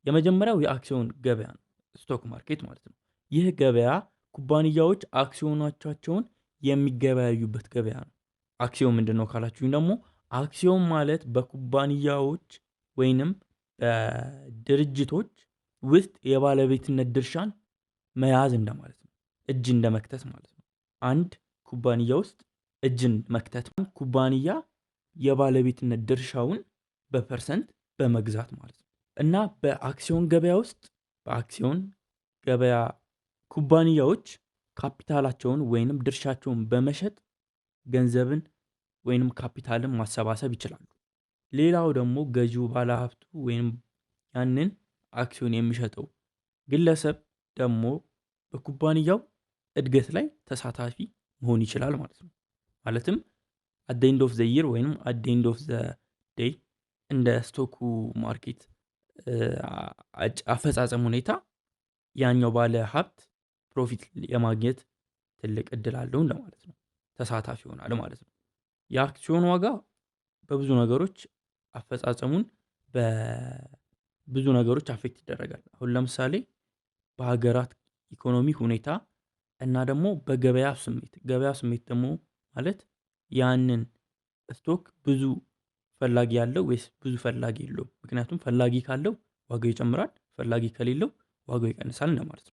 የመጀመሪያው የአክሲዮን ገበያ ነው፣ ስቶክ ማርኬት ማለት ነው። ይህ ገበያ ኩባንያዎች አክሲዮኖቻቸውን የሚገበያዩበት ገበያ ነው። አክሲዮን ምንድን ነው ካላችሁኝ ደግሞ አክሲዮን ማለት በኩባንያዎች ወይንም በድርጅቶች ውስጥ የባለቤትነት ድርሻን መያዝ እንደማለት ነው። እጅ እንደመክተት ማለት ነው። አንድ ኩባንያ ውስጥ እጅን መክተት ኩባንያ የባለቤትነት ድርሻውን በፐርሰንት በመግዛት ማለት ነው። እና በአክሲዮን ገበያ ውስጥ በአክሲዮን ገበያ ኩባንያዎች ካፒታላቸውን ወይንም ድርሻቸውን በመሸጥ ገንዘብን ወይንም ካፒታልን ማሰባሰብ ይችላሉ። ሌላው ደግሞ ገዢው ባለሀብቱ ወይንም ያንን አክሲዮን የሚሸጠው ግለሰብ ደግሞ በኩባንያው እድገት ላይ ተሳታፊ መሆን ይችላል ማለት ነው። ማለትም አት ዘ ኤንድ ኦፍ ዘ ይር ወይንም አት ዘ ኤንድ ኦፍ ዘ ዴይ እንደ ስቶኩ ማርኬት አፈጻጸም ሁኔታ ያኛው ባለ ሀብት ፕሮፊት የማግኘት ትልቅ እድል አለው እንደማለት ነው። ተሳታፊ ይሆናል ማለት ነው። የአክሲዮን ዋጋ በብዙ ነገሮች አፈጻጸሙን በብዙ ነገሮች አፌክት ይደረጋል። አሁን ለምሳሌ በሀገራት ኢኮኖሚ ሁኔታ እና ደግሞ በገበያ ስሜት። ገበያ ስሜት ደግሞ ማለት ያንን ስቶክ ብዙ ፈላጊ ያለው ወይስ ብዙ ፈላጊ የለውም። ምክንያቱም ፈላጊ ካለው ዋጋው ይጨምራል፣ ፈላጊ ከሌለው ዋጋው ይቀንሳል እንደማለት ነው።